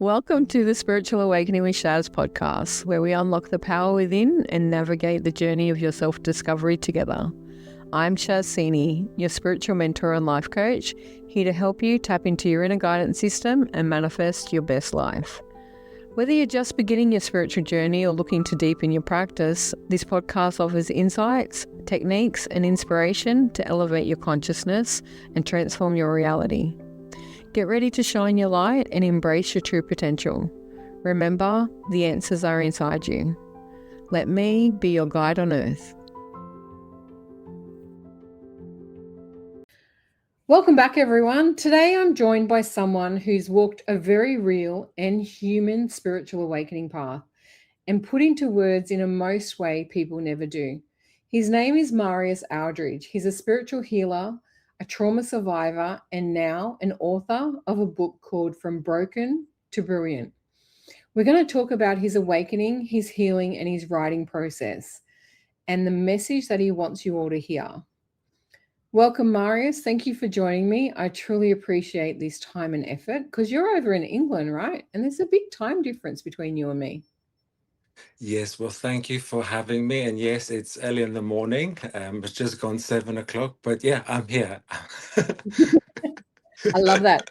Welcome to the Spiritual Awakening with Shaz podcast, where we unlock the power within and navigate the journey of your self-discovery together. I'm Shaz Sini, your spiritual mentor and life coach, here to help you tap into your inner guidance system and manifest your best life. Whether you're just beginning your spiritual journey or looking to deepen your practice, this podcast offers insights, techniques, and inspiration to elevate your consciousness and transform your reality. Get ready to shine your light and embrace your true potential. Remember, the answers are inside you. Let me be your guide on earth. Welcome back, everyone. Today I'm joined by someone who's walked a very real and human spiritual awakening path and put into words in a most way people never do. His name is Marius Aldridge. He's a spiritual healer, a trauma survivor, and now an author of a book called From Broken to Brilliant. We're going to talk about his awakening, his healing, and his writing process, and the message that he wants you all to hear. Welcome, Marius. Thank you for joining me. I truly appreciate this time and effort because you're over in England, right? And there's a big time difference between you and me. Yes, well, thank you for having me. And yes, it's early in the morning. It's just gone 7 o'clock, but yeah, I'm here. I love that.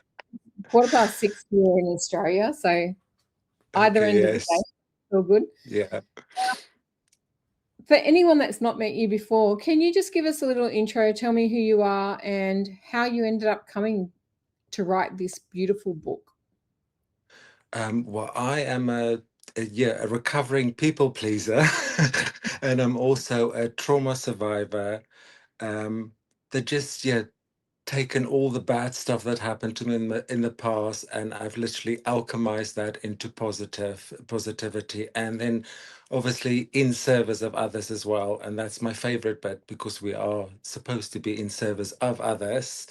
6:15 here in Australia, so either Okay, end of the day, yes. all good. Yeah. For anyone that's not met you before, can you just give us a little intro? Tell me who you are and how you ended up coming to write this beautiful book. Well, I am a recovering people pleaser, and I'm also a trauma survivor. Um, that just taken all the bad stuff that happened to me in the past, and I've literally alchemized that into positivity, and then obviously in service of others as well. And that's my favorite bit because we are supposed to be in service of others,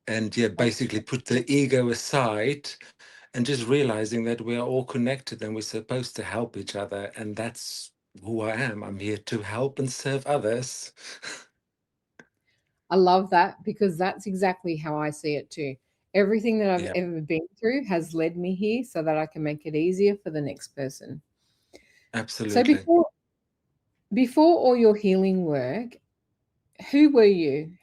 and basically put the ego aside and just realizing that we are all connected and we're supposed to help each other. And that's who I am. I'm here to help and serve others. I love that because that's exactly how I see it too. Everything that I've Yeah, ever been through has led me here so that I can make it easier for the next person. So absolutely. before all your healing work, who were you?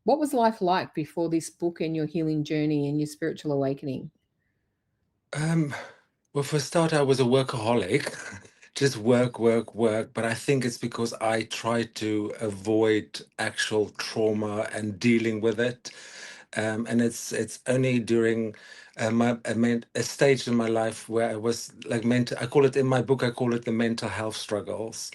What was life like before this book and your healing journey and your spiritual awakening? Um, well, for a start, I was a workaholic, just work, work, work. But I think it's because I tried to avoid actual trauma and dealing with it. And it's only during a stage in my life where I was like mental. I call it in my book. I call it the mental health struggles.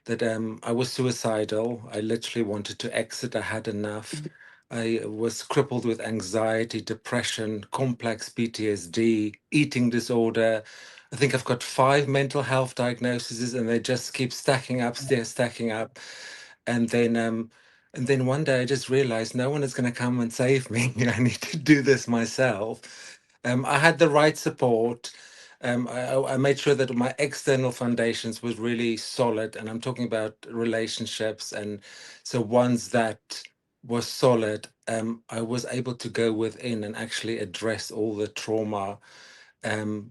That I was suicidal. I literally wanted to exit. I had enough. I was crippled with anxiety, depression, complex PTSD, eating disorder. I think I've got 5 mental health diagnoses, and they just keep stacking up, stacking up. And then, and then one day I just realized no one is going to come and save me. I need to do this myself. I had the right support. I made sure that my external foundations was really solid, and I'm talking about relationships, and so ones that was solid. I was able to go within and actually address all the trauma.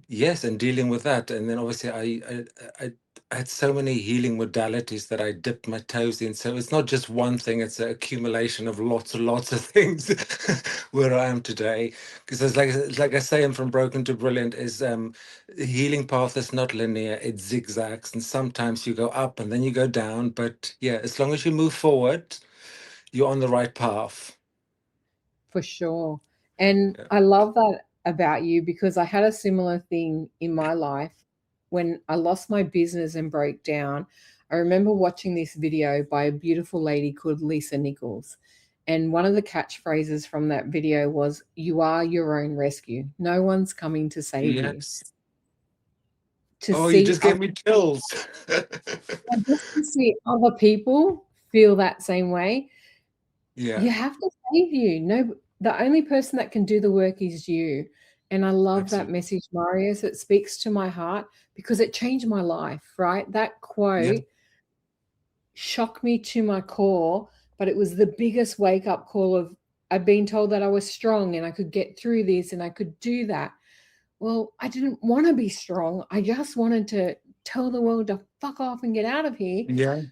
Yes, and dealing with that, and then obviously I had so many healing modalities that I dipped my toes in. So it's not just one thing; it's an accumulation of lots and lots of things where I am today. Because it's like I say, I'm from broken to brilliant. Is the healing path is not linear; it zigzags, and sometimes you go up and then you go down. But yeah, as long as you move forward, you're on the right path. For sure. And Yeah. I love that about you because I had a similar thing in my life when I lost my business and broke down. I remember watching this video by a beautiful lady called Lisa Nichols. And one of the catchphrases from that video was, "You are your own rescue. No one's coming to save you." Yes. To Oh, you see just gave me chills. just to see other people feel that same way, Yeah, you have to save you. No, the only person that can do the work is you. And I love that absolutely. message, Marius. It speaks to my heart because it changed my life, right? That Yeah. quote shocked me to my core, but it was the biggest wake up call of I've been told that I was strong and I could get through this and I could do that. well, I didn't want to be strong. I just wanted to tell the world to fuck off and get out of here. Yeah,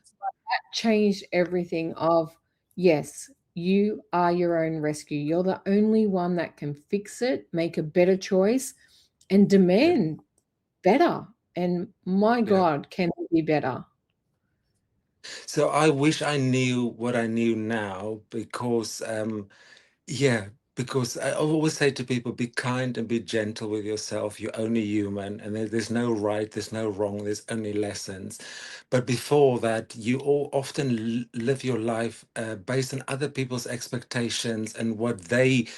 Changed everything of, yes, you are your own rescue. You're the only one that can fix it, make a better choice, and yeah, demand better. And my yeah. God, can it be better? So I wish I knew what I knew now, because yeah, because I always say to people, be kind and be gentle with yourself. You're only human, and there's no right, there's no wrong, there's only lessons. But before that, you all often live your life based on other people's expectations and what they,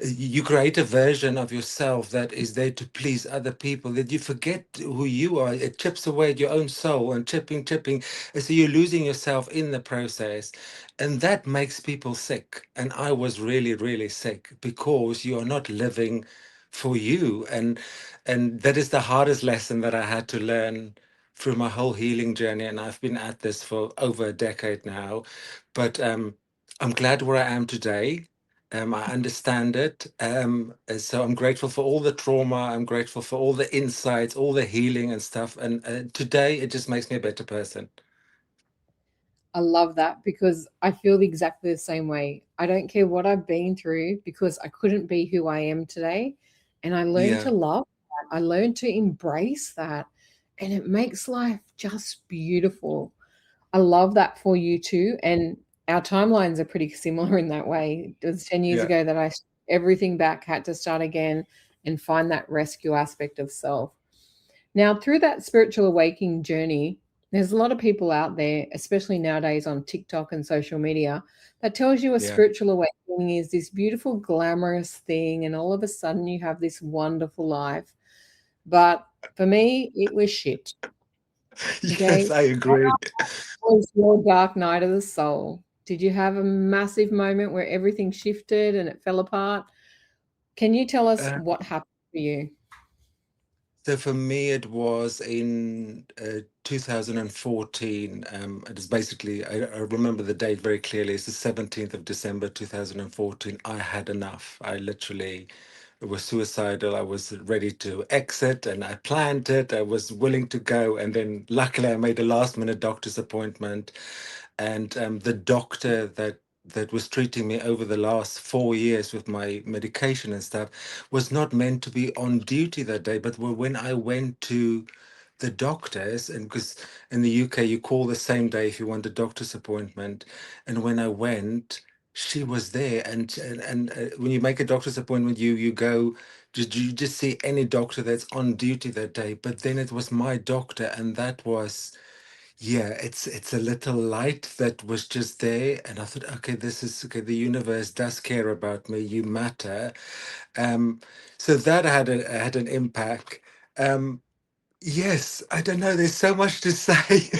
you create a version of yourself that is there to please other people, that you forget who you are. It chips away at your own soul, and chipping, and so you're losing yourself in the process, and that makes people sick. And I was really, really sick because you are not living for you. And that is the hardest lesson that I had to learn through my whole healing journey, and I've been at this for over a decade now. But I'm glad where I am today. I understand it. So I'm grateful for all the trauma. I'm grateful for all the insights, all the healing and stuff. And today it just makes me a better person. I love that because I feel exactly the same way. I don't care what I've been through because I couldn't be who I am today. And I learned Yeah, to love that. I learned to embrace that. And it makes life just beautiful. I love that for you too. And our timelines are pretty similar in that way. It was 10 years yeah, ago that I everything back, had to start again and find that rescue aspect of self. Now, through that spiritual awakening journey, there's a lot of people out there, especially nowadays on TikTok and social media, that tells you a yeah. spiritual awakening is this beautiful, glamorous thing, and all of a sudden you have this wonderful life. But for me, it was shit. Okay. Yes, I agree. What was your dark night of the soul? Did you have a massive moment where everything shifted and it fell apart? Can you tell us Uh, what happened for you? so for me, it was in 2014. It was basically, I remember the date very clearly. It's the 17th of December, 2014. I had enough. I literally was suicidal. I was ready to exit, and I planned it. I was willing to go. And then luckily I made a last minute doctor's appointment. And the doctor that was treating me over the last 4 years with my medication and stuff was not meant to be on duty that day. But when I went to the doctors, and because in the UK you call the same day if you want a doctor's appointment, and when I went, she was there. And when you make a doctor's appointment, you go, you just see any doctor that's on duty that day. But then it was my doctor, and that was, yeah, it's a little light that was just there, and I thought, okay, this is okay. The universe does care about me. You matter. Um, so that had an impact. Um, yes, I don't know. There's so much to say.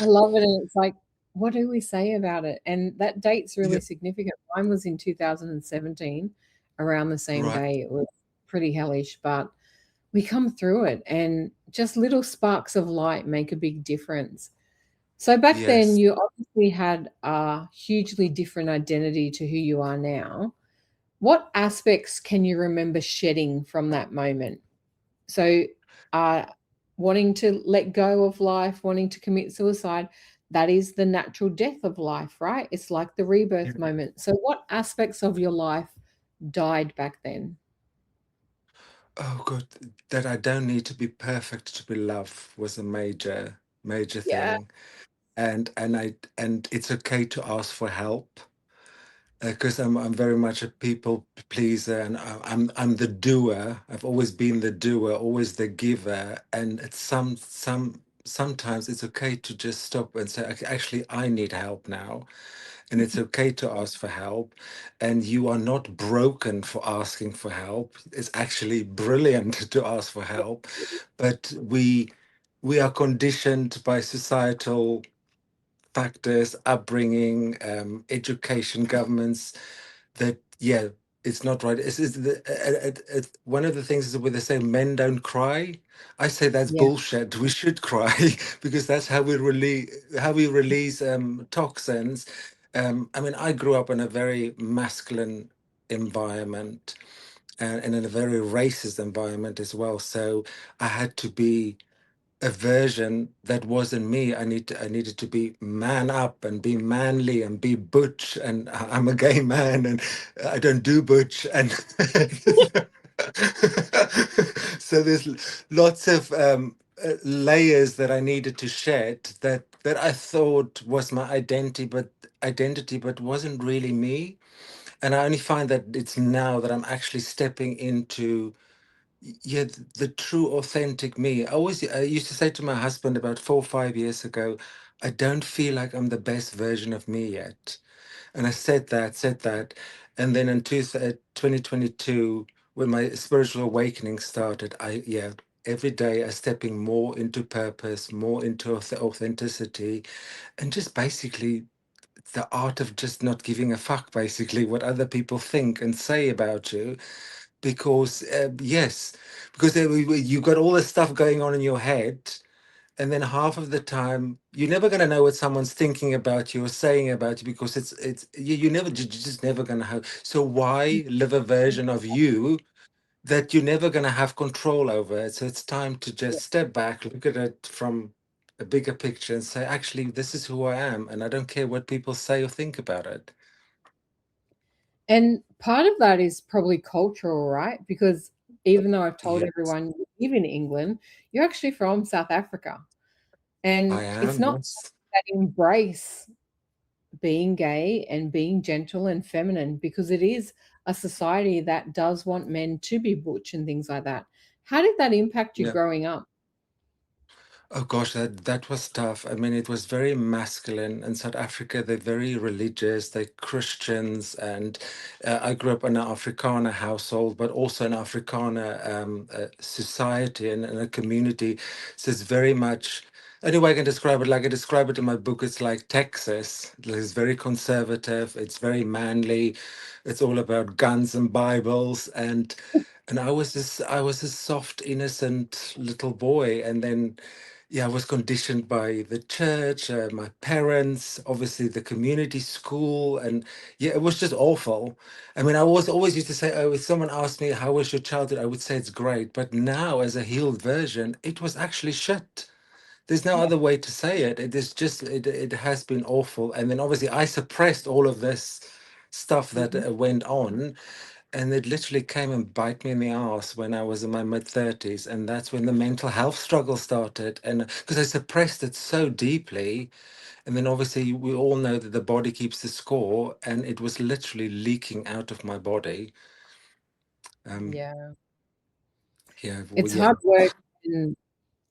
I love it, and it's like, what do we say about it? And that date's Yeah, really significant. Mine was in 2017, around the same right. day. It was pretty hellish, but we come through it, and just little sparks of light make a big difference. So back then, Yes. you obviously had a hugely different identity to who you are now. What aspects can you remember shedding from that moment? So, uh, wanting to let go of life, wanting to commit suicide, that is the natural death of life, right? It's like the Yeah. rebirth moment. So, what aspects of your life died back then? Oh God, that I don't need to be perfect to be loved was a major Yeah, thing, and it's okay to ask for help, because I'm very much a people pleaser, and I'm the doer. I've always been the doer, always the giver, and it's sometimes it's okay to just stop and say, "Okay, actually, I need help now," and it's okay to ask for help, and you are not broken for asking for help. It's actually brilliant to ask for help, but we are conditioned by societal factors, upbringing, education, governments, that, yeah, it's not right. One of the things is where they say men don't cry. I say that's yeah, bullshit. We should cry because that's how we release toxins. I mean, I grew up in a very masculine environment, and in a very racist environment as well. So I had to be a version that wasn't me. I needed to be man up and be manly and be butch. And I'm a gay man and I don't do butch. And so there's lots of layers that I needed to shed that I thought was my identity, but wasn't really me. And I only find that it's now that I'm actually stepping into yeah, the true authentic me. I used to say to my husband about 4 or 5 years ago, I don't feel like I'm the best version of me yet. And I said that. And then in 2022, when my spiritual awakening started, every day I stepping more into purpose, more into authenticity, and just basically the art of just not giving a fuck, basically, what other people think and say about you because yes, because you got all this stuff going on in your head, and then half of the time you're never going to know what someone's thinking about you or saying about you because you never you're just never going to have. So why live a version of you that you're never going to have control over it? So it's time to just step back, look at it from a bigger picture, and say, actually, this is who I am, and I don't care what people say or think about it. And part of that is probably cultural, right? Because even though I've told Yes, everyone you live in England, you're actually from South Africa. I And it's am. not Yes. that embrace being gay and being gentle and feminine because it is a society that does want men to be butch and things like that. How did that impact you Yeah. growing up? Oh gosh, that was tough. I mean, it was very masculine. In South Africa, they're very religious. They're Christians, and I grew up in an Afrikaner household, but also an Afrikaner society and a community. So it's very much. Only way I can describe it, like I describe it in my book, it's like Texas. It's very conservative. It's very manly. It's all about guns and Bibles, and I was this soft, innocent little boy, and then yeah, I was conditioned by the church, my parents, obviously the community school, and yeah, it was just awful. I mean, I was always used to say, "Oh, if someone asked me how was your childhood, I would say it's great." But now, as a healed version, it was actually shit. There's no Yeah. other way to say it. It is just it has been awful, and then obviously I suppressed all of this stuff that Mhm. went on, and it literally came and bite me in the ass when I was in my mid 30s. And that's when the mental health struggle started. And because I suppressed it so deeply. And then obviously we all know that the body keeps the score. And it was literally leaking out of my body. Um, Yeah. yeah, well, It's yeah, hard work and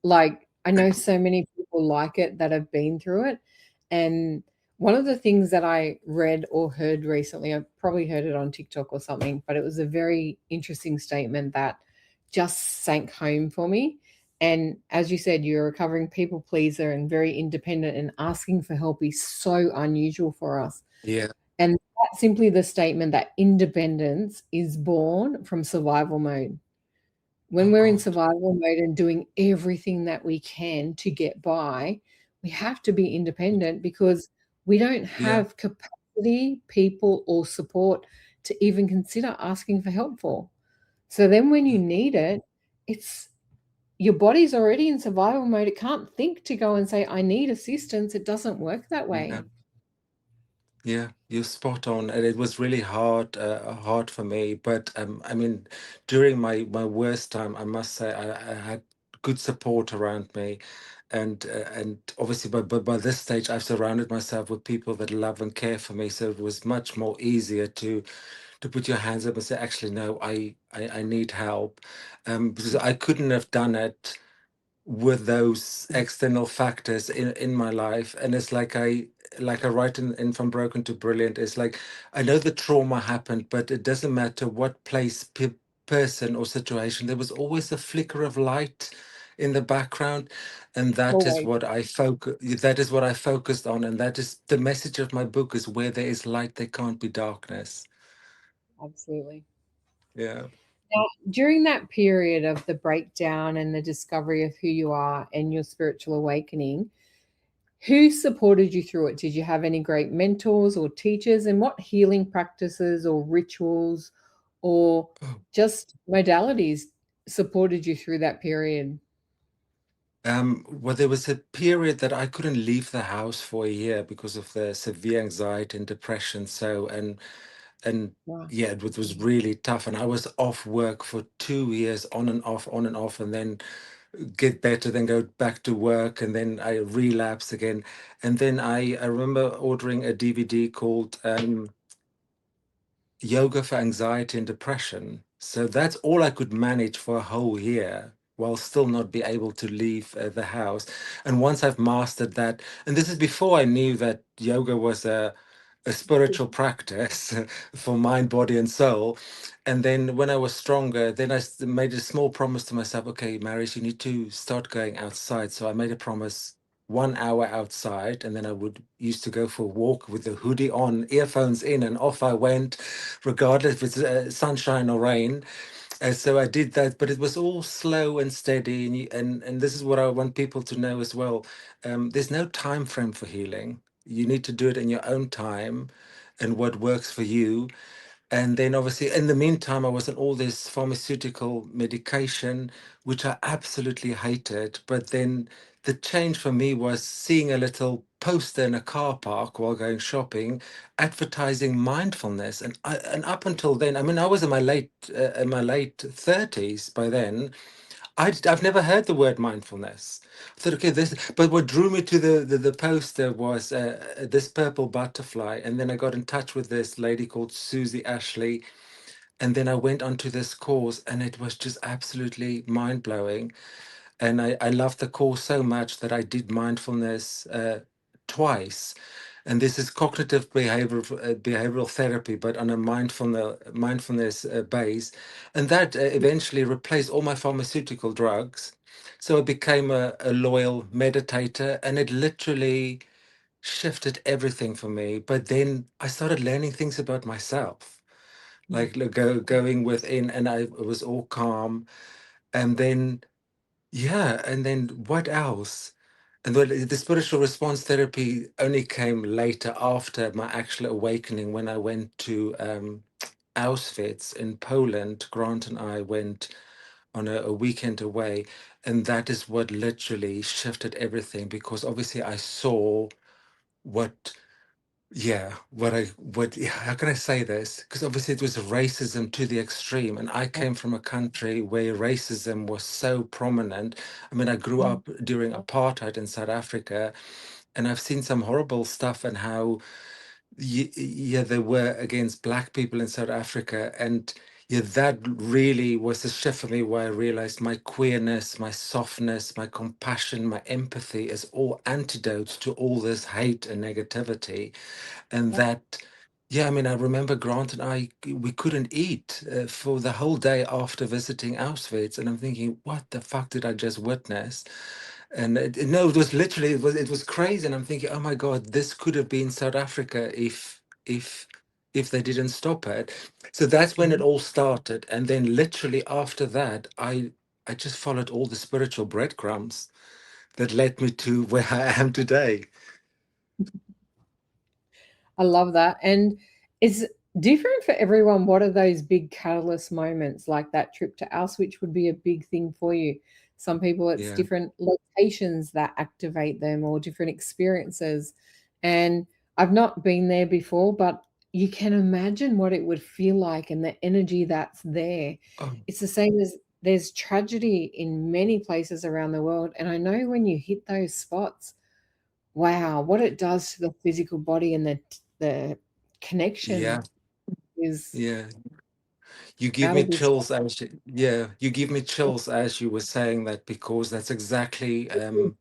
like, I know so many people like it that have been through it, and one of the things that I read or heard recently, I probably heard it on TikTok or something, but it was a very interesting statement that just sank home for me. And as you said, you're a recovering people pleaser and very independent, and asking for help is so unusual for us. yeah, And that's simply the statement that independence is born from survival mode. When oh we're in God, survival mode and doing everything that we can to get by, we have to be independent because we don't yeah, have capacity, people, or support to even consider asking for help for. So then when you need it, it's your body's already in survival mode. It can't think to go and say, I need assistance. It doesn't work that yeah. way. Yeah, you're spot on, and it was really hard for me. But I mean, during my worst time, I must say I had good support around me, and obviously, by this stage, I've surrounded myself with people that love and care for me. So it was much more easier to put your hands up and say, actually, no, I need help, because I couldn't have done it with those external factors in my life. And it's like I write in From Broken to Brilliant, it's like I know the trauma happened, but it doesn't matter what place, person or situation, there was always a flicker of light in the background. And Always. that is what I focused on, and that is the message of my book, is where there is light there can't be darkness. Absolutely. Yeah. Now, during that period of the breakdown and the discovery of who you are and your spiritual awakening, who supported you through it? Did you have any great mentors or teachers? And what healing practices or rituals or Oh. just modalities supported you through that period? Well, there was a period that I couldn't leave the house for a year because of the severe anxiety and depression. So, and Wow. yeah, was really tough. And I was off work for 2 years, on and off, on and off, and then get better, then go back to work, and then I relapse again. And then I remember ordering a DVD called Yoga for Anxiety and Depression. So that's all I could manage for a whole year while still not be able to leave the house. And once I've mastered that, and this is before I knew that yoga was a spiritual practice for mind, body, and soul. And then when I was stronger, then made a small promise to myself, okay, Marius, you need to start going outside. So I made a promise 1 hour outside, and then I would used to go for a walk with the hoodie on, earphones in, and off I went, regardless if it's sunshine or rain. So I did that, but it was all slow and steady, and this is what I want people to know as well. There's no time frame for healing. You need to do it in your own time, and what works for you. And then obviously in the meantime, I was on all this pharmaceutical medication, which I absolutely hated. But then the change for me was seeing a little poster in a car park while going shopping, advertising mindfulness. And up until then, I mean, I was in my late 30s by then. I've never heard the word mindfulness. I thought, okay, this. But what drew me to the poster was this purple butterfly, and then I got in touch with this lady called Susie Ashley, and then I went onto this course, and it was just absolutely mind blowing. And I loved the course so much that I did mindfulness twice. And this is cognitive behavioral therapy, but on a mindfulness base. And that eventually replaced all my pharmaceutical drugs. So I became a loyal meditator, and it literally shifted everything for me. But then I started learning things about myself, Mm. like going within, and I was all calm. And then yeah, and then what else? And the spiritual response therapy only came later after my actual awakening when I went to Auschwitz in Poland. Grant and I went on a weekend away, and that is what literally shifted everything because obviously I saw what yeah, how can I say this? Because obviously it was racism to the extreme, and I came from a country where racism was so prominent. I mean, I grew Mm. up during apartheid in South Africa, and I've seen some horrible stuff and how yeah, they were against black people in South Africa. And yeah, that really was a shift for me where I realized my queerness, my softness, my compassion, my empathy is all antidotes to all this hate and negativity. And Yep. that, yeah, I mean, I remember Grant and we couldn't eat for the whole day after visiting Auschwitz. And I'm thinking, what the fuck did I just witness? And no, it was literally it was crazy, and I'm thinking, oh my God, this could have been South Africa if if they didn't stop it. So that's when it Mhm. all started, and then literally after that, I just followed all the spiritual breadcrumbs that led me to where I am today. I love that. And it's different for everyone. What are those big catalyst moments like that trip to Auschwitz would be a big thing for you? Some people, it's Yeah. different locations that activate them or different experiences. And I've not been there before, but you can imagine what it would feel like and the energy that's there. Oh, It's the same as there's tragedy in many places around the world. And I know when you hit those spots, wow, what it does to the physical body and the connection yeah, is yeah. You give out me of this chills as yeah, you give me chills as you were saying that because that's exactly world.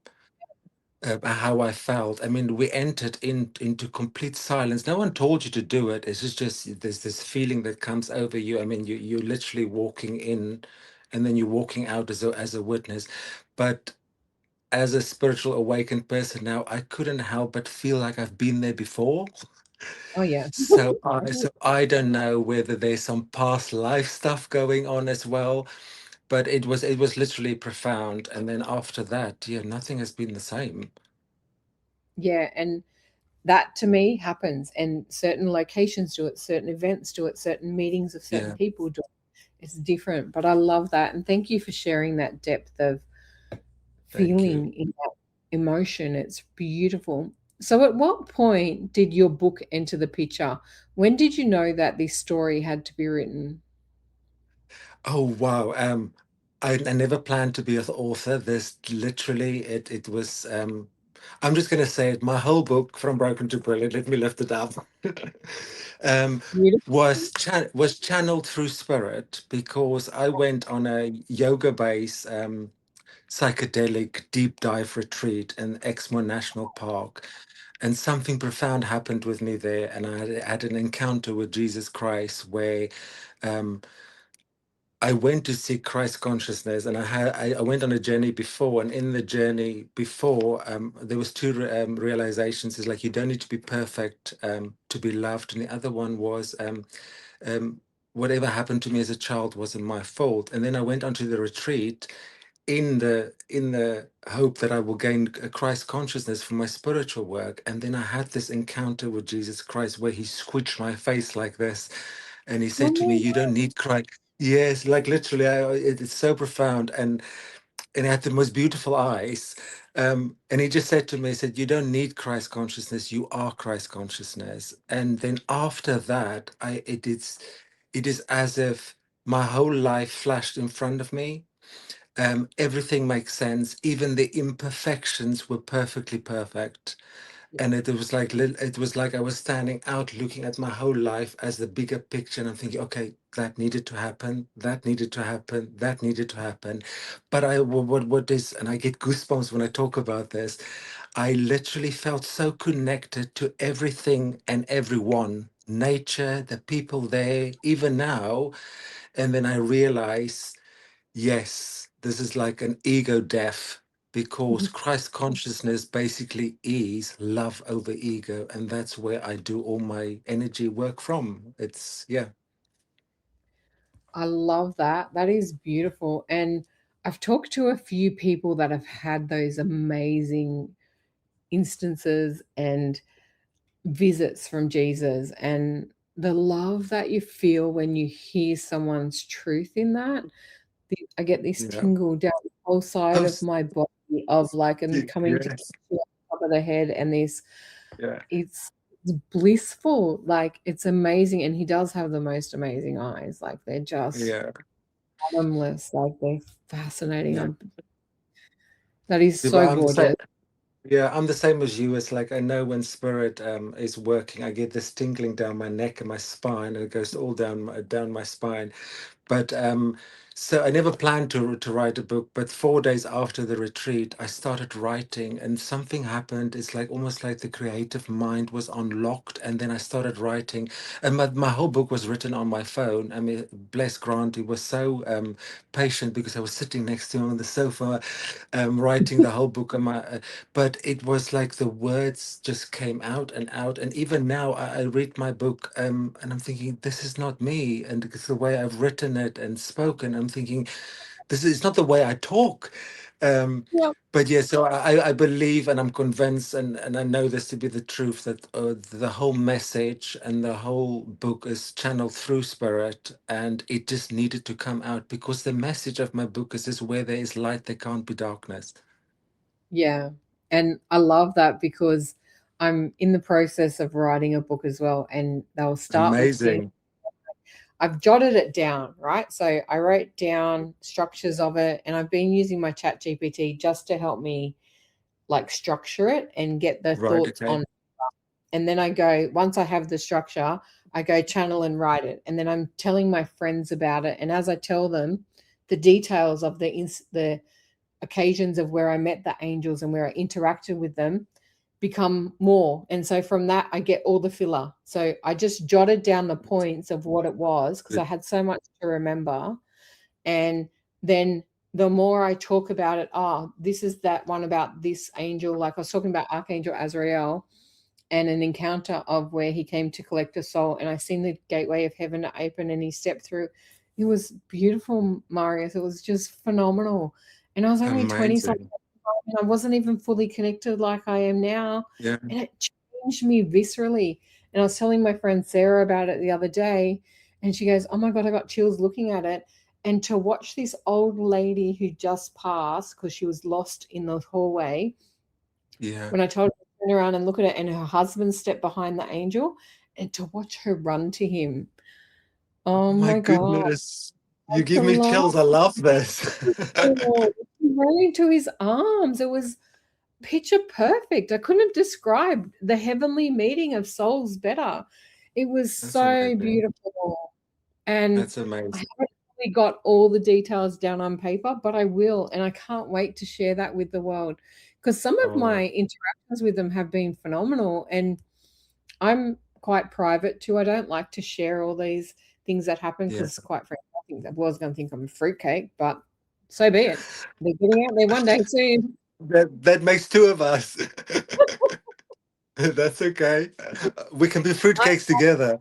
how I felt. I mean, we entered into complete silence. No one told you to do it. It's just there's this feeling that comes over you. I mean, you're literally walking in, and then you're walking out as a witness. But as a spiritual awakened person now, I couldn't help but feel like I've been there before. Oh, yeah. So I don't know whether there's some past life stuff going on as well, but it was literally profound. And then after that, yeah, nothing has been the same. Yeah, and that to me happens, and certain locations do it, certain events do it, certain meetings of certain Yeah. people do it. It's different, but I love that, and thank you for sharing that depth of Thank you. feeling in that emotion. It's beautiful. So at what point did your book enter the picture? When did you know that this story had to be written? Oh wow. I never planned to be an author. This literally it was I'm just gonna say it, my whole book from broken to brilliant, let me lift it up. um Beautiful. was channeled through spirit because I went on a yoga base psychedelic deep dive retreat in Exmoor National Park, and something profound happened with me there, and I had an encounter with Jesus Christ where um, I went to seek Christ consciousness, and I went on a journey before, and in the journey before, there was two realizations. Is like you don't need to be perfect to be loved, and the other one was um, whatever happened to me as a child wasn't my fault. And then I went onto the retreat in the hope that I will gain a Christ consciousness for my spiritual work. And then I had this encounter with Jesus Christ where he squished my face like this, and he said to me, "You don't need Christ." Yes, like literally, it's so profound, and he had the most beautiful eyes. And he just said to me, he said, "You don't need Christ consciousness. You are Christ consciousness." And then after that, it is as if my whole life flashed in front of me. Everything makes sense. Even the imperfections were perfectly perfect, and it was like I was standing out looking at my whole life as the bigger picture, and I'm thinking, okay, that needed to happen, that needed to happen, that needed to happen. But what is, and I get goosebumps when I talk about this, I literally felt so connected to everything and everyone, nature, the people there, even now. And then I realize, yes, this is like an ego death, because Christ consciousness basically is love over ego. And that's where I do all my energy work from. It's, yeah, I love that. That is beautiful. And I've talked to a few people that have had those amazing instances and visits from Jesus, and the love that you feel when you hear someone's truth in that. I get this yeah. tingle down the whole side Oh, of my body of like and coming to yes. the top of the head, and this Yeah. it's blissful, like it's amazing. And he does have the most amazing eyes, like they're just Yeah. bottomless, like they're fascinating. Yeah. That is Yeah, but so I'm the same. gorgeous. Yeah, I'm the same as you. It's like I know when spirit is working, I get this tingling down my neck and my spine, and it goes all down my spine. But so I never planned to write a book, but 4 days after the retreat, I started writing, and something happened. It's like almost like the creative mind was unlocked, and then I started writing, and my whole book was written on my phone. I mean, bless Grant, he was so patient because I was sitting next to him on the sofa, writing the whole book on my. But it was like the words just came out and out, and even now I read my book, and I'm thinking, this is not me, and it's the way I've written it and spoken. I'm thinking, this is not the way I talk. Um, Yeah. but yeah, so I believe, and I'm convinced, and I know this to be the truth, that the whole message and the whole book is channeled through spirit, and it just needed to come out because the message of my book is where there is light, there can't be darkness. Yeah. And I love that because I'm in the process of writing a book as well, and they'll start with things. Amazing. I've jotted it down, right? So I wrote down structures of it, and I've been using my chat GPT just to help me like structure it and get the Right. thoughts Okay. on. And then I go, once I have the structure, I go channel and write it. And then I'm telling my friends about it. And as I tell them the details of the occasions of where I met the angels and where I interacted with them become more. And so from that, I get all the filler. So I just jotted down the points of what it was because I Good. had so much to remember. And then the more I talk about it, oh, this is that one about this angel. Like I was talking about Archangel Azrael and an encounter of where he came to collect a soul. And I seen the gateway of heaven open and he stepped through. It was beautiful, Marius. It was just phenomenal. And I was only 20 something. Amazing. And I wasn't even fully connected like I am now. Yeah. And it changed me viscerally. And I was telling my friend Sarah about it the other day, and she goes, "Oh my God, I got chills looking at it." And to watch this old lady who just passed because she was lost in the hallway, Yeah. when I told her to turn around and look at it, and her husband stepped behind the angel, and to watch her run to him. Oh Oh my my God, goodness. You I give to me laugh. chills. I love this. He ran into his arms. It was picture perfect. I couldn't have described the heavenly meeting of souls better. It was That's so amazing. beautiful. And That's I amazing. haven't really got all the details down on paper, but I will. And I can't wait to share that with the world because some of Oh, my interactions with them have been phenomenal. And I'm quite private too. I don't like to share all these things that happen yeah. because, quite frankly, I think the world's going to think I'm a fruitcake, but so be it. They're getting out there one day soon. That makes two of us. That's okay. We can be I, fruitcakes together.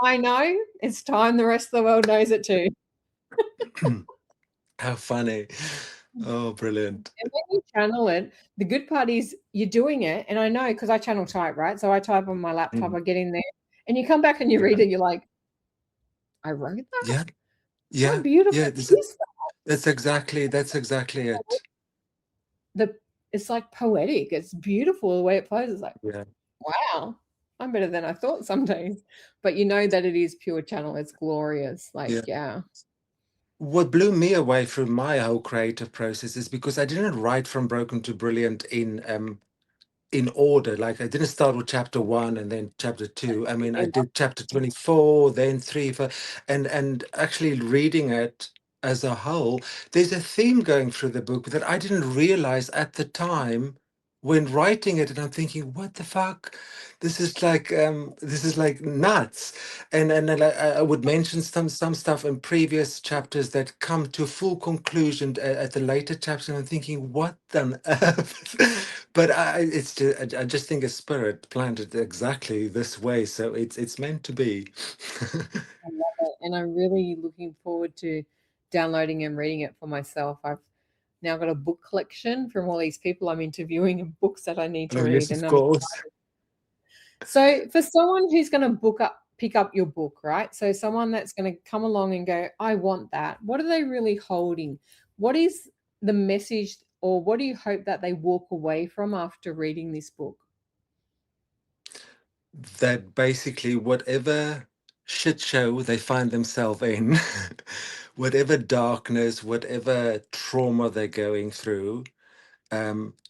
I know. It's time the rest of the world knows it too. How funny. Oh, brilliant. And when you channel it, the good part is you're doing it. And I know because I channel type, right? So I type on my laptop, Mm. I get in there, and you come back and you read Yeah. it, you're like, I wrote that? Yeah. How Yeah. beautiful Yeah. is That's exactly that? it. It's like poetic. It's beautiful the way it flows. It's like, Yeah. wow, I'm better than I thought some days. But you know that it is pure channel. It's glorious. Like, Yeah. yeah. What blew me away through my whole creative process is because I didn't write from broken to brilliant in order. Like I didn't start with chapter one and then chapter two. I mean, I did chapter 24, then three, four, and actually reading it as a whole, there's a theme going through the book that I didn't realize at the time when writing it, and I'm thinking, what the fuck? This is like nuts. And then I would mention some stuff in previous chapters that come to full conclusion at the later chapters, and I'm thinking, what on earth? But it's just, I just think a spirit planned it exactly this way, so it's meant to be. I love it. And I'm really looking forward to downloading and reading it for myself. I've now got a book collection from all these people I'm interviewing and books that I need to Oh read. yes, And of I'm course. so for someone who's going to pick up your book, right? So someone that's going to come along and go, I want that. What are they really holding? What is the message, or what do you hope that they walk away from after reading this book? That basically whatever shit show they find themselves in, whatever darkness, whatever trauma they're going through,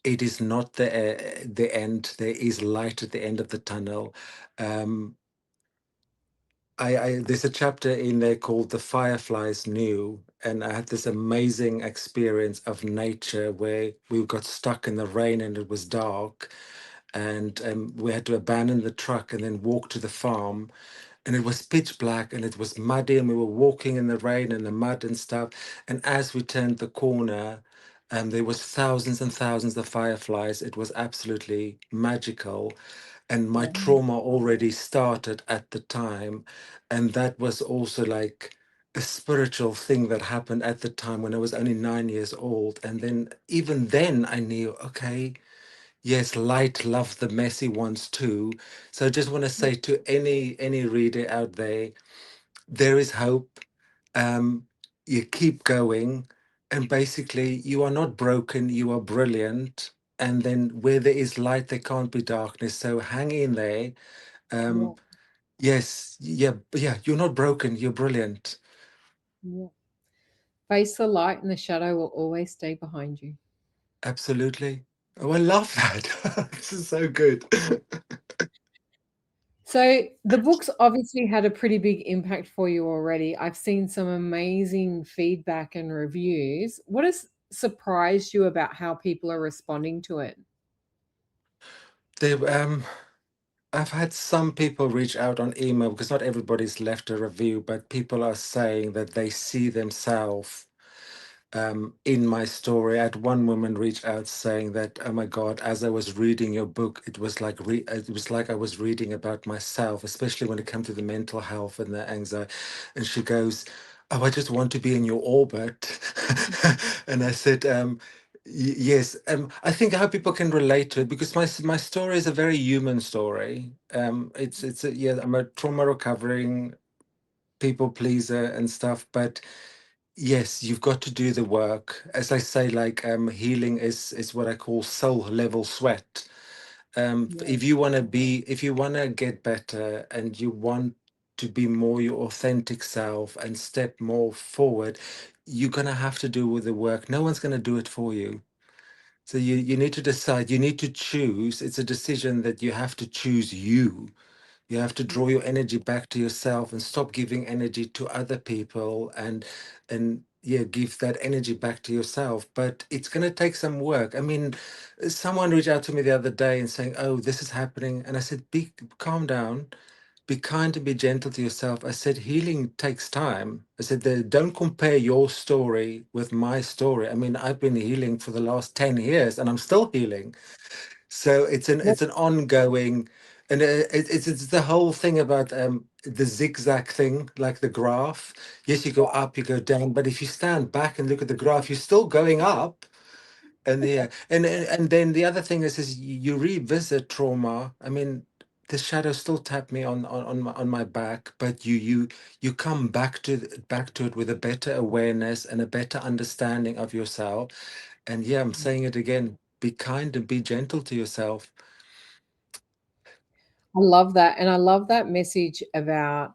it is not the end. There is light at the end of the tunnel. Um, I there's a chapter in there called "The Fireflies Knew," and I had this amazing experience of nature where we got stuck in the rain and it was dark, and we had to abandon the truck and then walk to the farm, and it was pitch black and it was muddy, and we were walking in the rain and the mud and stuff, and as we turned the corner. There was thousands and thousands of fireflies. It was absolutely magical, and my Wow. trauma already started at the time, and that was also like a spiritual thing that happened at the time when I was only 9 years old. And then even then I knew, okay, yes, light loves the messy ones too. So I just want to say to any reader out there, there is hope. um, you keep going, and basically, you are not broken, you are brilliant. And then, where there is light, there can't be darkness. So, hang in there. Yeah, Um, yes, yeah, yeah, you're not broken, you're brilliant. yeah. Face the light and the shadow will always stay behind you. Absolutely. Oh, I love that. This is so good. So the book's obviously had a pretty big impact for you already. I've seen some amazing feedback and reviews. What has surprised you about how people are responding to it? they, I've had some people reach out on email because not everybody's left a review, but people are saying that they see themselves in my story. I had one woman reach out saying that, "Oh my God, as I was reading your book, it was like it was like I was reading about myself, especially when it comes to the mental health and the anxiety." And she goes, "Oh, I just want to be in your orbit." And I said, Yes, I think how people can relate to it because my story is a very human story. It's a, yeah, I'm a trauma recovering people pleaser and stuff, but yes, you've got to do the work. As I say, like healing is what I call soul level sweat. Yeah. If you want to get better and you want to be more your authentic self and step more forward, you're gonna have to do with the work. No one's gonna do it for you. So you need to decide, you need to choose. It's a decision that you have to choose you. You have to draw Yeah. your energy back to yourself and stop giving energy to other people and yeah, give that energy back to yourself. But it's going to take some work. I mean, someone reached out to me the other day and saying, "Oh, this is happening." And I said, "Be calm down. Be kind and be gentle to yourself." I said, "Healing takes time." I said, "Don't compare your story with my story. I mean, I've been healing for the last 10 years and I'm still healing." So Well, it's an ongoing, and it's the whole thing about the zigzag thing, like the graph. Yes, you go up, you go down, but if you stand back and look at the graph, you're still going up. And yeah, and then the other thing is you revisit trauma. I mean, the shadow still tap me on my back, but you come back to back to it with a better awareness and a better understanding of yourself. And yeah, I'm saying it again, be kind and be gentle to yourself. I love that. And I love that message about,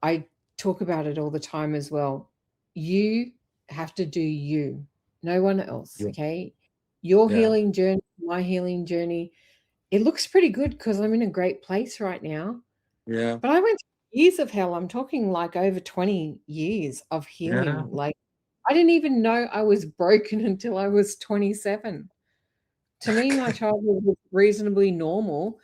I talk about it all the time as well. You have to do you, no one else. Yeah. Okay. Your Yeah. healing journey, my healing journey, it looks pretty good because I'm in a great place right now. Yeah. But I went through years of hell. I'm talking like over 20 years of Yeah. healing. Like, I didn't even know I was broken until I was 27. To me, my childhood was reasonably normal.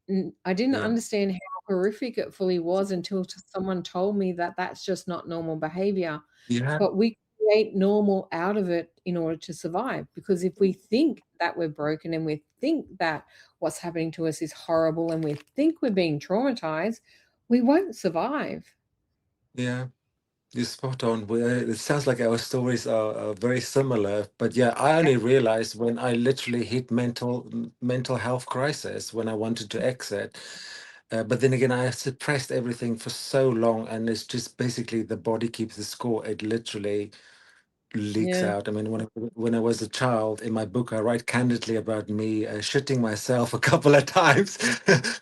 I didn't Yeah. understand how horrific it fully was until someone told me that that's just not normal behavior. Yeah. But we create normal out of it in order to survive. Because if we think that we're broken and we think that what's happening to us is horrible and we think we're being traumatized, we won't survive. Yeah. You're spot on. It sounds like our stories are very similar, but yeah, I only realized when I literally hit mental health crisis when I wanted to exit. But then again, I suppressed everything for so long, and it's just basically the body keeps the score. It literally leaks Yeah. out. I mean, when I was a child, in my book, I write candidly about me shitting myself a couple of times,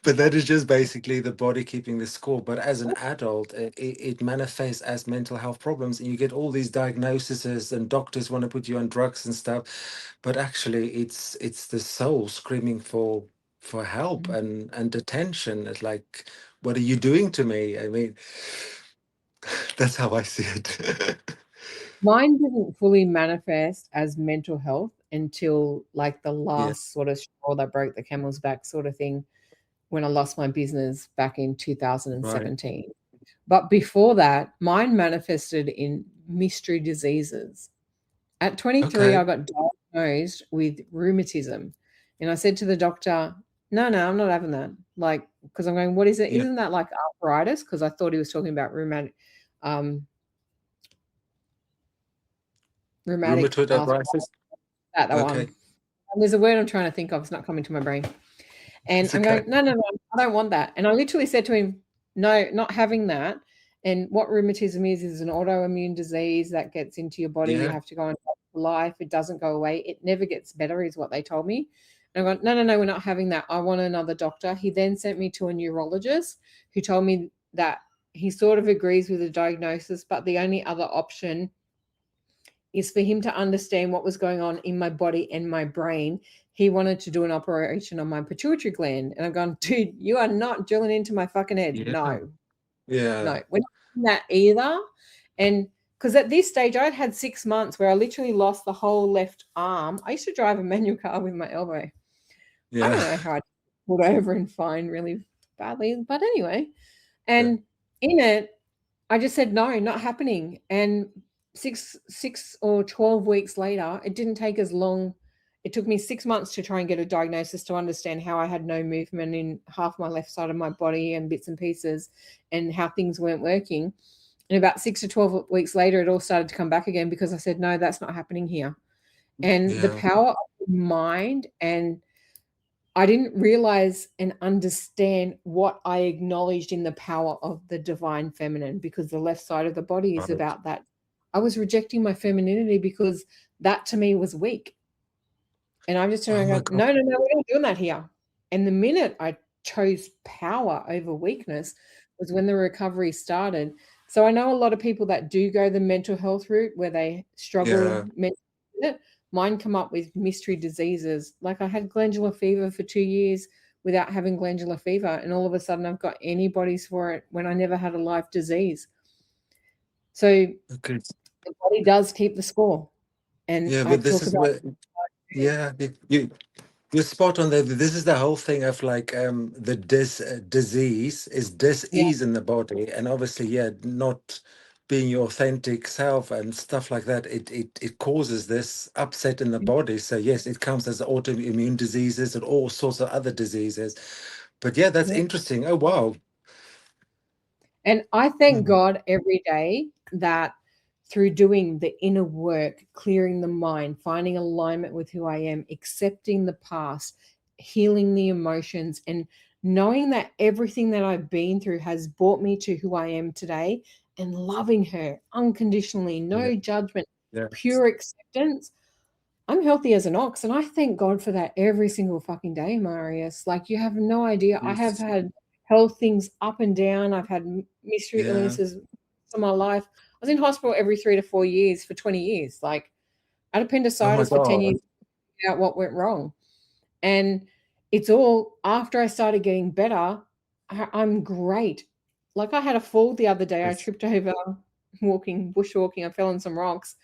but that is just basically the body keeping the score. But as an adult, it manifests as mental health problems, and you get all these diagnoses, and doctors want to put you on drugs and stuff. But actually, it's the soul screaming for help and attention. It's like, what are you doing to me? I mean, that's how I see it. Mine didn't fully manifest as mental health until like the Yeah, last sort of straw that broke the camel's back sort of thing, when I lost my business back in right. 2017. But before that, mine manifested in mystery diseases. At 23, Okay. I got diagnosed with rheumatism. And I said to the doctor, no, no, I'm not having that. Like, because I'm going, what is it? Yeah. Isn't that like arthritis? Because I thought he was talking about um, rheumatic Rheumatoid arthritis, arthritis? that one. Okay. And there's a word I'm trying to think of, it's not coming to my brain. And It's I'm okay. going, no, no, no, I don't want that. And I literally said to him, no, not having that. And what rheumatism is an autoimmune disease that gets into your body. You Yeah. have to go on for life. It doesn't go away. It never gets better, is what they told me. And I go, no, no, no, we're not having that. I want another doctor. He then sent me to a neurologist who told me that he sort of agrees with the diagnosis, but the only other option is for him to understand what was going on in my body and my brain. He wanted to do an operation on my pituitary gland. And I'm going, dude, you are not drilling into my fucking head. Yeah. No, no, Yeah. we're not doing that either. And because at this stage, I'd had 6 months where I literally lost the whole left arm. I used to drive a manual car with my elbow. I Yeah. don't know how I pulled over and fine really badly, but anyway. Yeah. And in it, I just said, "No, not happening." And 6 or 12 weeks later, it didn't take as long. It took me 6 months to try and get a diagnosis to understand how I had no movement in half my left side of my body and bits and pieces and how things weren't working. And about 6 to 12 weeks later, it all started to come back again because I said, "No, that's not happening here." and the Yeah. power of the mind. And I didn't realize and understand what I acknowledged in the power of the divine feminine, because the left side of the body is Right. about that. I was rejecting my femininity because that to me was weak. And I'm just Oh turning my around, God. no, no, no, we're not doing that here. And the minute I chose power over weakness was when the recovery started. So I know a lot of people that do go the mental health route where they struggle Yeah. mentally with it. Mine come up with mystery diseases. Like I had glandular fever for 2 years without having glandular fever. And all of a sudden I've got antibodies for it when I never had a life disease. So Okay. the body does keep the score. And Yeah, I but this talk is about where, yeah, you're spot on there. This is the whole thing of like the disease is yeah, dis-ease in the body, and obviously, yeah, not being your authentic self and stuff like that. It causes this upset in the body. So yes, it comes as autoimmune diseases and all sorts of other diseases. But yeah, that's yeah. interesting. Oh wow. And I thank Mhm. God every day that through doing the inner work, clearing the mind, finding alignment with who I am, accepting the past, healing the emotions, and knowing that everything that I've been through has brought me to who I am today, and loving her unconditionally, Yeah, no judgment, yeah, pure acceptance. I'm healthy as an ox, and I thank God for that every single fucking day, Marius. Like, you have no idea. I have yes, had health things up and down. I've had mystery yeah. illnesses in my life. I was in hospital every 3 to 4 years for 20 years. Like, I had Oh my appendicitis for 10 years, God. to figure out what went wrong. And it's all after I started getting better, I'm great. Like, I had a fall the other day. I Yes. tripped over bushwalking. I fell on some rocks.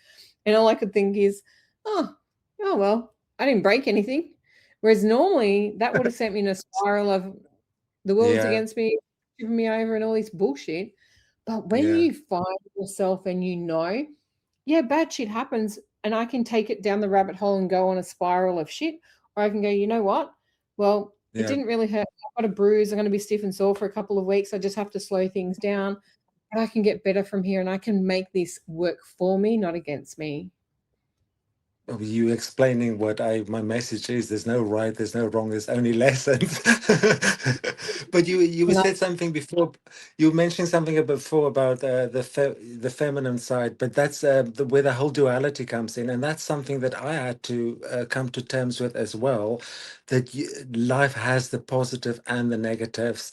And all I could think is, oh, oh well, I didn't break anything. Whereas normally that would have sent me in a spiral of the world's Yeah, against me, tipping me over and all this bullshit. But when yeah, you find yourself and you know, yeah, bad shit happens, and I can take it down the rabbit hole and go on a spiral of shit, or I can go, you know what? Well, it yeah. didn't really hurt. I've got a bruise. I'm going to be stiff and sore for a couple of weeks. I just have to slow things down, and I can get better from here, and I can make this work for me, not against me. Oh, you explaining what my message is. There's no right, there's no wrong, there's only lessons. But you And I, said something before. You mentioned something before about the feminine side, but that's where the whole duality comes in, and that's something that I had to come to terms with as well. That life has the positive and the negatives,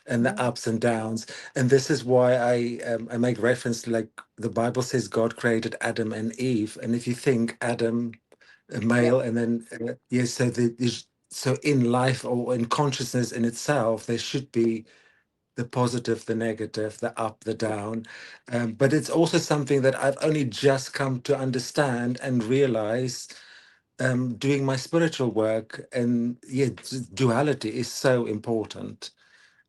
and the yeah, ups and downs, and this is why I make reference to, like, the Bible says God created Adam and Eve, and if you think Adam, a yeah, male, and then yes, so so in life or in consciousness in itself, there should be the positive, the negative, the up, the down, but it's also something that I've only just come to understand and realize doing my spiritual work, and yeah, duality is so important,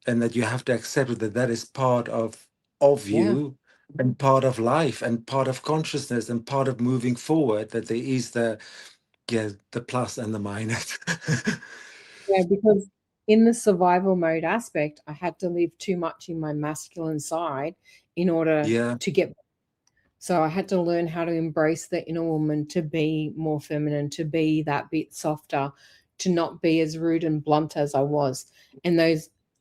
and that you have to accept that that is part of yeah. you and part of life and part of consciousness and part of moving forward, that there is the, yeah, the plus and the minus. Yeah, because in the survival mode aspect, I had to live too much in my masculine side in order Yeah, to get. So I had to learn how to embrace the inner woman, to be more feminine, to be that bit softer, to not be as rude and blunt as I was. And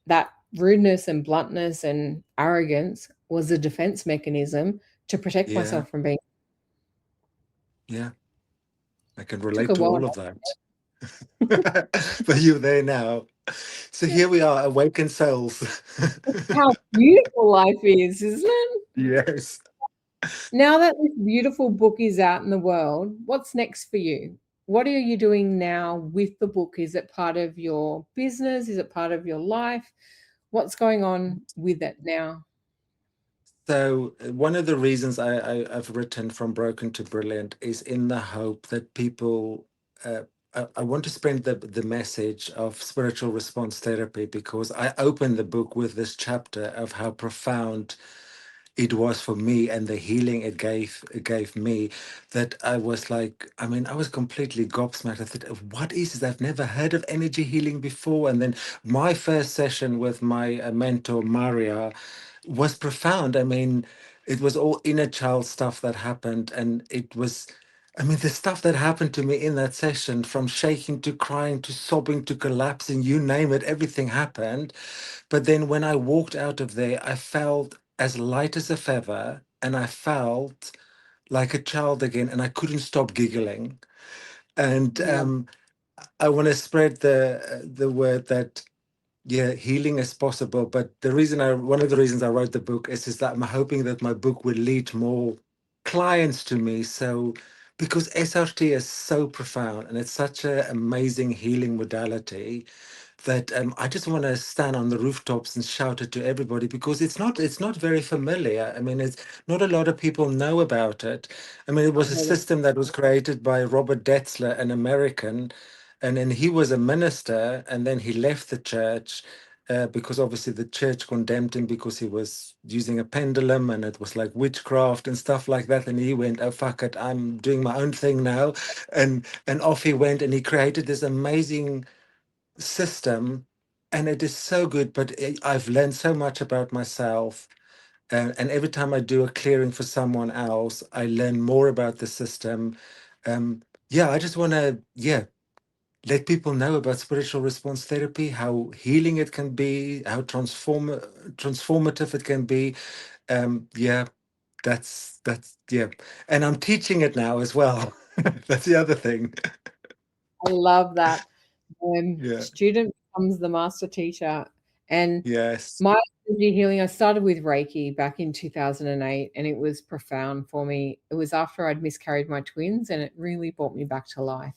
that rudeness and bluntness and arrogance was a defense mechanism to protect yeah, myself from being. yeah. I can Took relate a to while. all of that. But you're there now. So here we are, awakened souls. How beautiful life is, isn't it? Yes. Now that this beautiful book is out in the world, what's next for you? What are you doing now with the book? Is it part of your business? Is it part of your life? What's going on with it now? So one of the reasons I've written From Broken to Brilliant is in the hope that people, I want to spread the message of spiritual response therapy, because I opened the book with this chapter of how profound it was for me and the healing it gave me, that I was like, I mean, I was completely gobsmacked. I thought, what is this? I've never heard of energy healing before. And then my first session with my mentor Maria was profound. I mean, it was all inner child stuff that happened, and it was, I mean, the stuff that happened to me in that session, from shaking to crying to sobbing to collapsing, you name it, everything happened. But then when I walked out of there, I felt as light as a feather, and I felt like a child again, and I couldn't stop giggling. And Love. I want to spread the word that, yeah, healing is possible. But one of the reasons I wrote the book is that I'm hoping that my book will lead more clients to me. So, because SRT is so profound and it's such an amazing healing modality, that I just want to stand on the rooftops and shout it to everybody, because it's not very familiar. I mean, it's not a lot of people know about it. I mean, it was a system that was created by Robert Detzler, an American, and then he was a minister, and then he left the church. Because obviously the church condemned him because he was using a pendulum and it was like witchcraft and stuff like that. And he went, "Oh fuck it, I'm doing my own thing now," and off he went, and he created this amazing system, and it is so good. But I've learned so much about myself, and every time I do a clearing for someone else, I learn more about the system. Yeah, I just want to, yeah, let people know about spiritual response therapy, how healing it can be, how transformative it can be. Yeah, that's yeah, and I'm teaching it now as well. That's the other thing. I love that. Yeah. Student becomes the master teacher. And Yes. my energy healing, I started with Reiki back in 2008, and it was profound for me. It was after I'd miscarried my twins, and it really brought me back to life.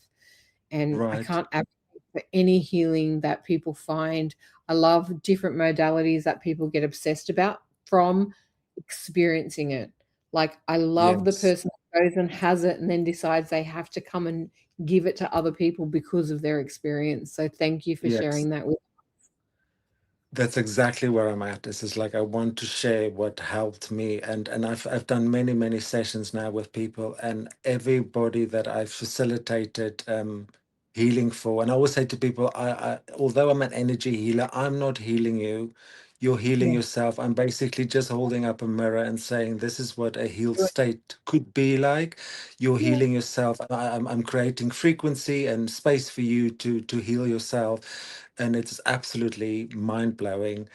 And I Right. can't advocate for any healing that people find. I love different modalities that people get obsessed about from experiencing it. Like, I love the Yes. person that goes and has it and then decides they have to come and give it to other people because of their experience. So thank you for Yes. sharing that with. That's exactly where I'm at. This is like I want to share what helped me, and I've done many sessions now with people, and everybody that I've facilitated healing for. And I always say to people, I although I'm an energy healer, I'm not healing you. You're healing Yeah. yourself. I'm basically just holding up a mirror and saying this is what a healed Do it. state could be like. You're Yeah. healing yourself. I'm creating frequency and space for you to heal yourself, and it's absolutely mind blowing.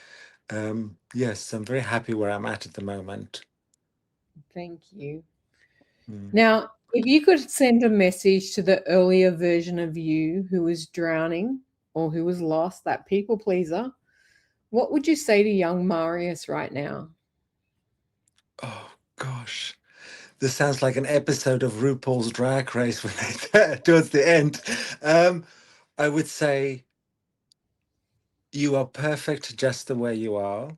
Yes, I'm very happy where I'm at the moment. Thank you. Mm. Now, if you could send a message to the earlier version of you who was drowning or who was lost, that people pleaser, what would you say to young Marius right now? Oh gosh, this sounds like an episode of RuPaul's Drag Race when they towards the end. Um, I would say you are perfect just the way you are.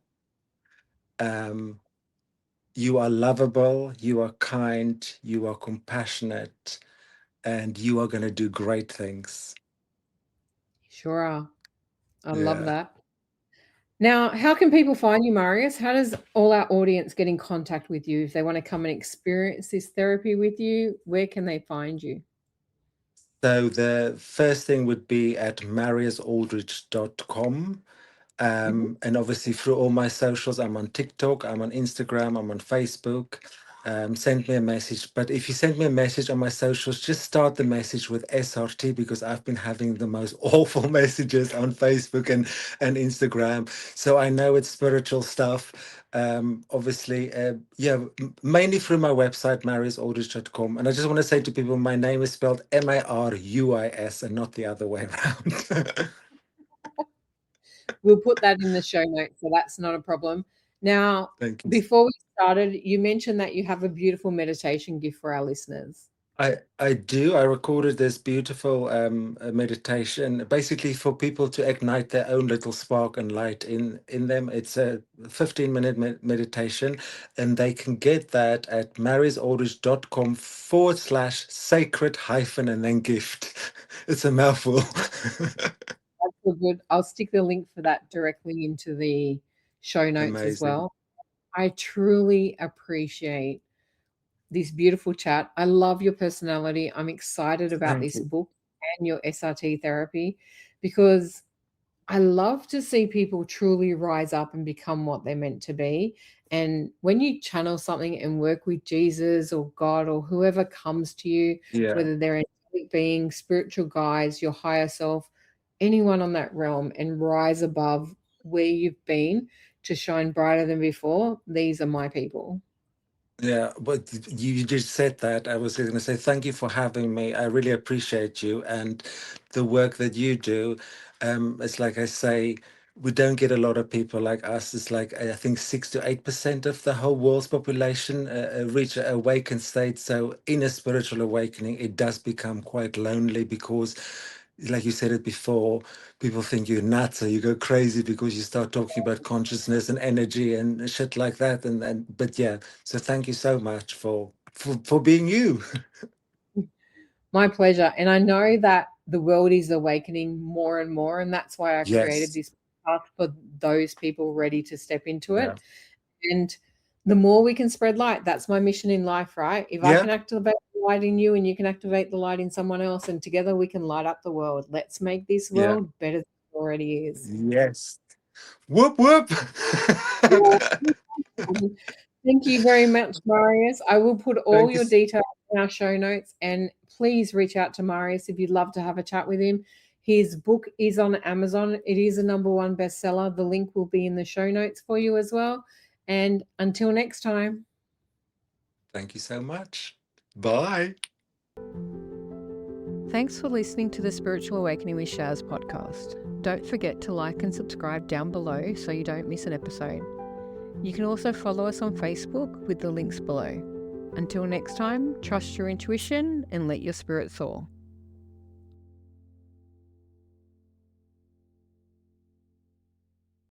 Um, you are lovable, you are kind, you are compassionate, and you are going to do great things. Sure are. I love Yeah. that. Now, how can people find you, Marius? How does all our audience get in contact with you? If they want to come and experience this therapy with you, where can they find you? So the first thing would be at mariusaldridge.com. Mhm. And obviously through all my socials, I'm on TikTok, I'm on Instagram, I'm on Facebook. Send me a message. But if you send me a message on my socials, just start the message with SRT, because I've been having the most awful messages on Facebook and Instagram. So I know it's spiritual stuff. Obviously, yeah, mainly through my website, mariusaldridge.com. And I just want to say to people, my name is spelled Marius and not the other way around. We'll put that in the show notes, so that's not a problem. Now, Thank you. before we started, you mentioned that you have a beautiful meditation gift for our listeners. I do. I recorded this beautiful meditation, basically for people to ignite their own little spark and light in them. It's a 15-minute meditation, and they can get that at mariusaldridge.com/sacred hyphen and then gift. It's a mouthful. That's all good. I'll stick the link for that directly into the show notes as Amazing. well. I truly appreciate this beautiful chat. I love your personality. I'm excited about Thank this you. book and your SRT therapy because I love to see people truly rise up and become what they're meant to be. And when you channel something and work with Jesus or God or whoever comes to you, Yeah. whether they're angelic beings, spiritual guides, your higher self, anyone on that realm, and rise above where you've been to shine brighter than before, these are my people. Yeah, but you just said that. I was going to say thank you for having me. I really appreciate you and the work that you do. It's like I say, we don't get a lot of people like us. It's like I think 6 to 8% of the whole world's population reach an awakened state. So in a spiritual awakening, it does become quite lonely because, like you said it before, people think you're nuts or you go crazy because you start talking about consciousness and energy and shit like that. And but yeah, so thank you so much for being you. My pleasure. And I know that the world is awakening more and more. And that's why I created Yes. this path for those people ready to step into Yeah. it. And the more we can spread light, that's my mission in life, right? If I Yeah. can activate the light in you and you can activate the light in someone else, and together we can light up the world. Let's make this Yeah. world better than it already is. Yes. Whoop whoop. Thank you very much, Marius. I will put all Thank you. your details in our show notes, and please reach out to Marius if you'd love to have a chat with him. His book is on Amazon. It is a #1 bestseller. The link will be in the show notes for you as well. And until next time. Thank you so much. Bye. Thanks for listening to the Spiritual Awakening with Shaz podcast. Don't forget to like and subscribe down below so you don't miss an episode. You can also follow us on Facebook with the links below. Until next time, trust your intuition and let your spirit soar.